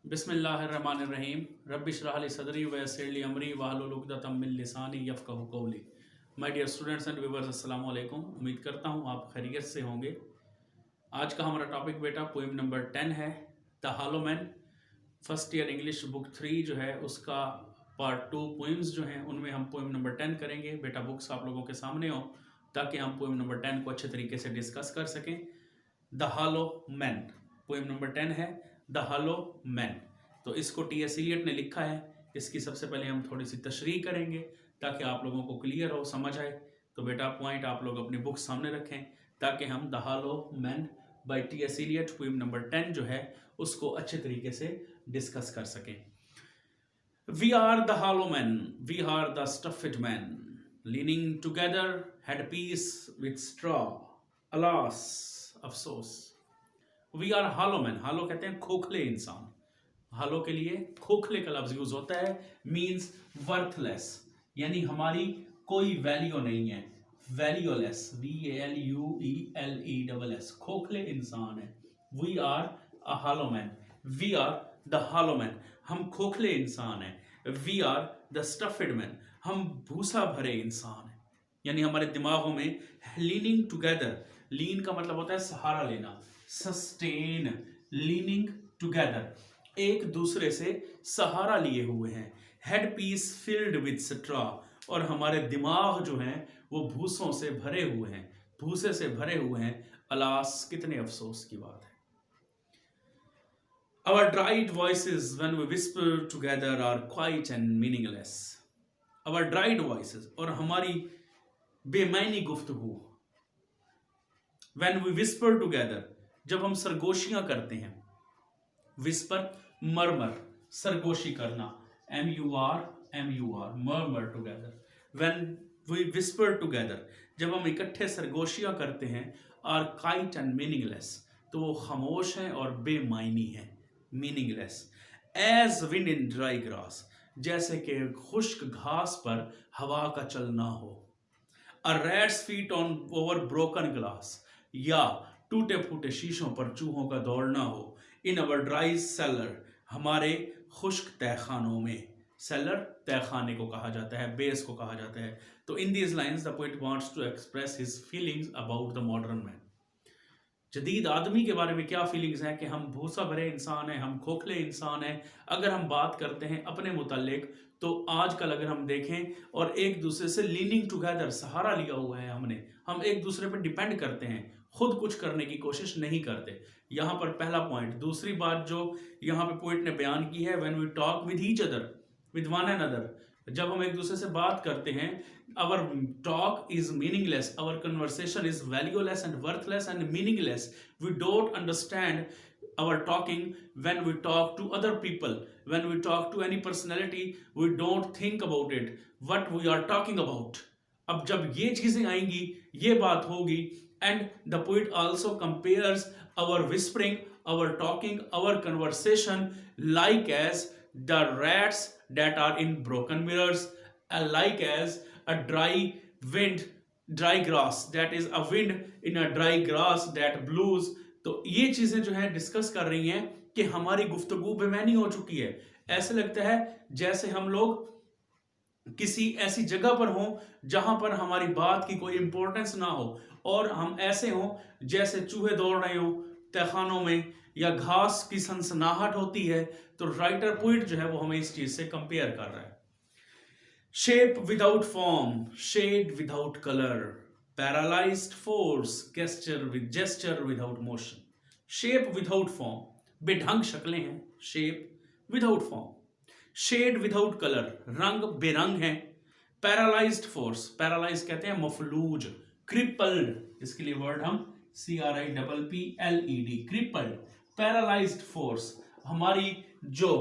बिस्मिल्लाहिर्रहमानिर्रहीम रब्बिश्रह ली सदरी वयस्सिर ली अमरी वहलुल उक़दतम मिन लिसानी यफ़क़हू क़ौली। My dear students and viewers, अस्सलाम वालेकुम। उम्मीद करता हूँ आप खैरियत से होंगे। आज का हमारा टॉपिक बेटा पोएम नंबर 10 है, the hollow man. First year English book 3 जो है उसका पार्ट 2 पोएम्स जो हैं उनमें हम पोएम नंबर 10 करेंगे। बेटा बुक्स आप लोगों के सामने हो ताकि हम पोएम नंबर 10 को अच्छे तरीके से डिस्कस कर सकें। The hollow man poem number 10 है, द हॉलो मैन। तो इसको टी.एस. एलियट ने लिखा है। इसकी सबसे पहले हम थोड़ी सी तशरीह करेंगे ताकि आप लोगों को क्लियर हो, समझ आए। तो बेटा पॉइंट आप लोग अपनी बुक सामने रखें ताकि हम the hollow man by T S. Eliot poem number 10 जो है उसको अच्छे तरीके से डिस्कस कर सकें। We are the hollow man, we are the stuffed man, leaning together head piece with straw, alas अफसोस। We are hollow man, hollow कहते हैं खोखले इंसान। हॉलो के लिए खोखले का लफ्ज यूज होता है, मीन्स वर्थलेस, यानी हमारी कोई वैल्यू नहीं है, वैल्यूलेस, VALUELESS, खोखले इंसान है। We are a hollow man, we are the hollow man, हम खोखले इंसान हैं। We are the stuffed man, हम भूसा भरे इंसान हैं, यानी हमारे दिमागों में लीनिंग टुगेदर, लीन का मतलब होता है सहारा लेना, सस्टेन, लीनिंग टुगेदर, एक दूसरे से सहारा लिए हुए हैं। Headpiece filled with straw, और हमारे दिमाग जो हैं वो भूसों से भरे हुए हैं, भूसे से भरे हुए हैं। अलास, कितने अफसोस की बात है। Our dried voices when we whisper together are quiet and meaningless. Our dried voices, और हमारी बेमानी गुफ्तगू, when we whisper together, जब हम सरगोशियां करते हैं, विस्पर मरमर, सरगोशी करना, MUR, murmur together, when we whisper together, जब हम इकट्ठे सरगोशियां करते हैं, are quiet and meaningless, तो वो खामोश हैं और बेमायनी हैं, meaningless, as wind in dry grass, जैसे कि खुश्क घास पर हवा का चलना हो, a rat's feet on over broken glass, या टूटे फूटे शीशों पर चूहों का दौड़ना हो। इन अवर ड्राई सेलर, हमारे खुश्क तहखानों में, सेलर तहखाने को कहा जाता है, बेस को कहा जाता है। तो in these lines the poet wants to express his feelings about the modern man. जदीद आदमी के बारे में क्या फीलिंग्स हैं कि हम भूसा भरे इंसान हैं, हम खोखले इंसान हैं। अगर हम बात करते हैं अपने मुतालिक, तो आजकल अगर हम देखें और एक दूसरे से लीनिंग टुगेदर, सहारा लिया हुआ है हमने, हम एक दूसरे पर डिपेंड करते हैं, खुद कुछ करने की कोशिश नहीं करते। यहाँ पर पहला पॉइंट। दूसरी बात जो यहाँ पे पोइट ने बयान की है, when we talk with each other, with one another, जब हम एक दूसरे से बात करते हैं, our talk is meaningless, our conversation is valueless and worthless and meaningless. We don't understand our talking when we talk to other people, when we talk to any personality, we don't think about it, what we are talking about. अब जब ये चीजें आएंगी, ये बात होगी, and the poet also compares our whispering, our talking, our conversation like as the rats that are in broken mirrors, like as a dry wind, dry grass, that is a wind in a dry grass that blows. तो ये चीजें जो है discuss कर रही हैं कि हमारी गुफ्तगू बेमैनी हो चुकी है। ऐसे लगता है जैसे हम लोग किसी ऐसी जगह पर हों जहां पर हमारी बात की कोई इंपॉर्टेंस ना हो, और हम ऐसे हों जैसे चूहे दौड़ रहे हों तहखानों में, या घास की सनसनाहट होती है। तो राइटर पोइट जो है वो हमें इस चीज से कंपेयर कर रहा है। Shape without form, shade without color, paralyzed force, gesture without motion. Shape without form, बेढंग शक्लें हैं, shape without form. Shade without color, रंग बेरंग है। Paralyzed force, paralyzed कहते हैं मफलूज, crippled, इसके लिए वर्ड हम CRIPPLED, crippled, paralyzed force, हमारी जो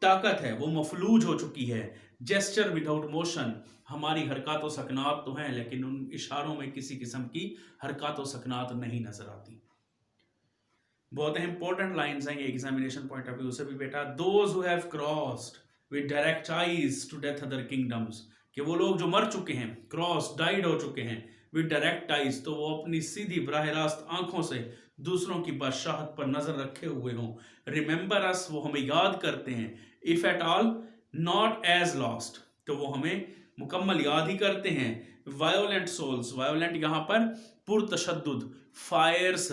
ताकत है वो मफलूज हो चुकी है। जेस्चर विदाउट मोशन, हमारी हरकत सकनात तो हैं लेकिन उन इशारों में किसी किस्म की हरकत सकनात नहीं नजर आती। बहुत इंपॉर्टेंट लाइंस हैं ये एग्जामिनेशन पॉइंट ऑफ व्यू से भी बेटा। Those who have crossed with direct eyes to death other kingdoms, कि वो लोग जो मर चुके हैं, क्रॉस डाइड हो चुके हैं, विद डायरेक्ट आईज, तो वो अपनी सीधी बराह रास्त आंखों से दूसरों की बादशाहत पर नजर रखे हुए हों। रिमेंबर अस, वो हमें याद करते हैं। If at all not as lost, तो वो हमें मुकम्मल याद ही करते हैं। वायोलेंट सोल्स, वायोलेंट यहाँ पर पुरतशद्दुद, fires,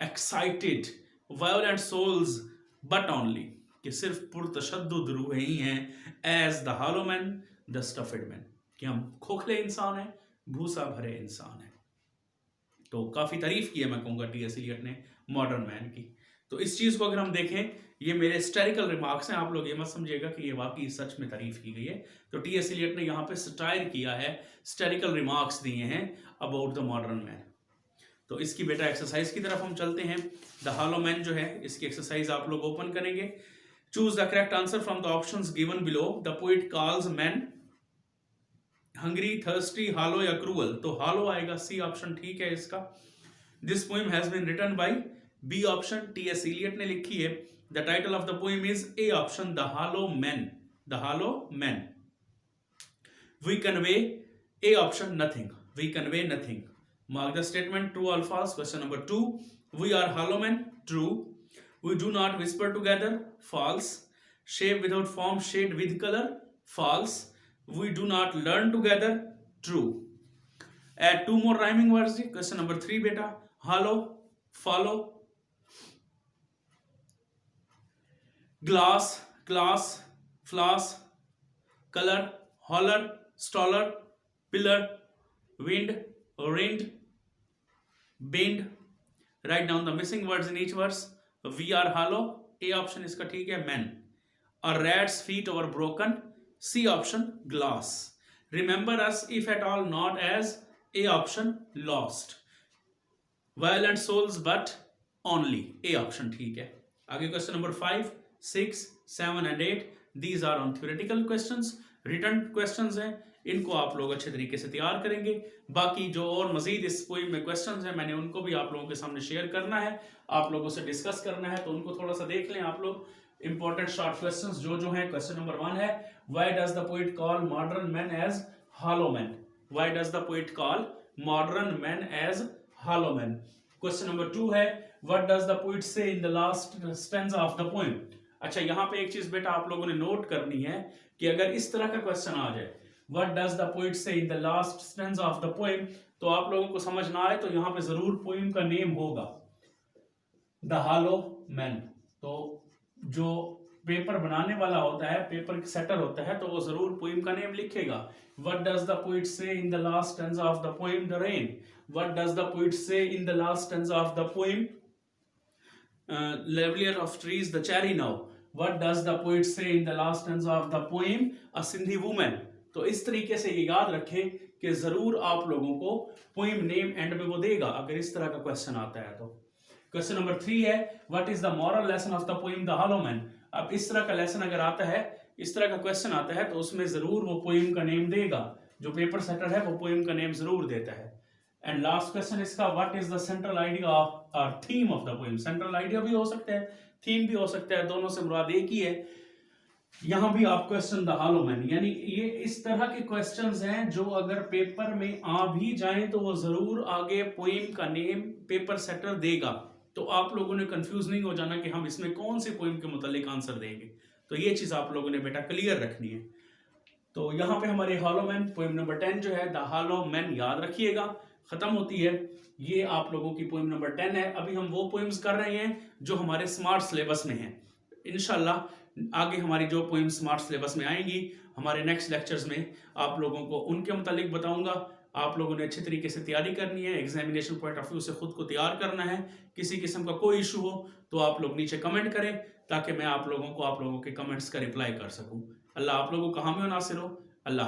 excited, violent souls but only, कि सिर्फ पुरतशद्दुद रूहें ही हैं। As the hollow man the stuffed man, कि हम खोखले इंसान हैं, भूसा भरे इंसान हैं। तो काफ़ी तारीफ की है मैं कहूँगा टी.एस. एलियट ने मॉडर्न मैन की। तो इस चीज़ को अगर हम देखें, ये मेरे हिस्टोरिकल रिमार्क्स हैं, आप लोग ये मत समझिएगा कि ये वाकई सच में तारीफ की गई है। तो टी.एस. एलियट ने यहाँ पे सटायर किया है, हिस्टोरिकल रिमार्क्स दिए हैं अबाउट द मॉडर्न मैन। तो इसकी बेटा एक्सरसाइज की तरफ हम चलते हैं। द हॉलो मैन जो है, इसकी एक्सरसाइज आप लोग ओपन करेंगे। Choose the correct answer from the options given below. The poet calls man hungry, thirsty, hollow या क्रूअल। तो हॉलो आएगा, सी ऑप्शन ठीक है इसका। This poem has been written by, B option T S. Eliot ने लिखी है। The title of the poem is, A option, the hollow man, the hollow man. We convey, A option, nothing, we convey nothing. Mark the statement true or false. Question number 2. We are hollow men. True. We do not whisper together. False. Shape without form, shade with color. False. We do not learn together. True. Add 2 more rhyming words. Question number 3 beta. Hollow, follow, glass, class, floss, color, holler, stoller, pillar, wind, rind, bend. Write down the missing words in each verse. We are hollow, A option इसका ठीक है, men. A rat's feet over broken, C option, glass. Remember us, if at all not as, A option, lost. Violent souls but only, A option ठीक है। आगे question number 5, 6, 7 and 8. These are on theoretical questions. Written questions हैं, इनको आप लोग अच्छे तरीके से तैयार करेंगे। बाकी जो और मजीद इस पोएम में क्वेश्चंस हैं, मैंने उनको भी आप लोगों के सामने शेयर करना है, आप लोगों से डिस्कस करना है, तो उनको थोड़ा सा देख लें आप लोग। इंपॉर्टेंट शॉर्ट क्वेश्चंस जो हैं, क्वेश्चन नंबर 1 है, why does the poet call modern man as hollow man? Why does the poet call modern man as hollow man? Question number 2 है, what does the poet say in the last stanza of the poem? अच्छा, यहाँ पे एक चीज बेटा आप लोगों ने नोट करनी है कि अगर इस तरह का क्वेश्चन आ जाए, What does the poet say in the last stanza of the poem, तो आप लोगों को समझ ना आए तो यहाँ पे जरूर पोएम का नेम होगा द हॉलो मैन। तो जो पेपर बनाने वाला होता है, पेपर सेटर होता है, तो वो जरूर पोएम का नेम लिखेगा। What does the poet say in the last stanza of the poem, the rain? What does the poet say in the last stanza of the poem, lovelier of trees the cherry now? What does the poet say in the last stanza of the poem, a Sindhi woman? तो इस तरीके से ये याद रखें कि जरूर आप लोगों को पोएम नेम एंड में वो देगा अगर इस तरह का क्वेश्चन आता है। तो क्वेश्चन नंबर 3 है, what is the moral lesson of the poem the hollow man? अब इस तरह का लेसन अगर आता है, इस तरह का क्वेश्चन आता है, तो उसमें जरूर वो पोएम का नेम देगा। जो पेपर सेटर है वो पोएम का नेम जरूर देता है। एंड लास्ट क्वेश्चन इसका, what is the central idea और theme of the poem? Central idea भी हो सकता है, थीम भी हो सकता है, दोनों से मुराद एक ही है। यहां भी आप क्वेश्चन द हॉलो मैन, यानी ये इस तरह के क्वेश्चंस हैं जो अगर पेपर में आ भी जाएं तो वो जरूर आगे पोएम का नेम पेपर सेटर देगा। तो आप लोगों ने कंफ्यूज नहीं हो जाना कि हम इसमें कौन से पोएम के मुतालिक आंसर देंगे। तो ये चीज आप लोगों ने बेटा क्लियर रखनी है। तो यहाँ पे हमारे हॉलो मैन पोएम नंबर 10 जो है, द हॉलो मैन, याद रखिएगा, खत्म होती है। ये आप लोगों की पोएम नंबर 10 है। अभी हम वो पोएम्स कर रहे हैं जो हमारे स्मार्ट सिलेबस में हैं। इंशाल्लाह आगे हमारी जो पोएम स्मार्ट सिलेबस में आएंगी, हमारे नेक्स्ट लेक्चर्स में आप लोगों को उनके मुतालिक बताऊंगा। आप लोगों ने अच्छे तरीके से तैयारी करनी है, एग्जामिनेशन पॉइंट ऑफ व्यू से खुद को तैयार करना है। किसी किस्म का कोई इशू हो तो आप लोग नीचे कमेंट करें ताकि मैं आप लोगों के कमेंट्स का रिप्लाई कर सकूं। अल्लाह आप लोगों को हामी और नासिर हो। अल्लाह।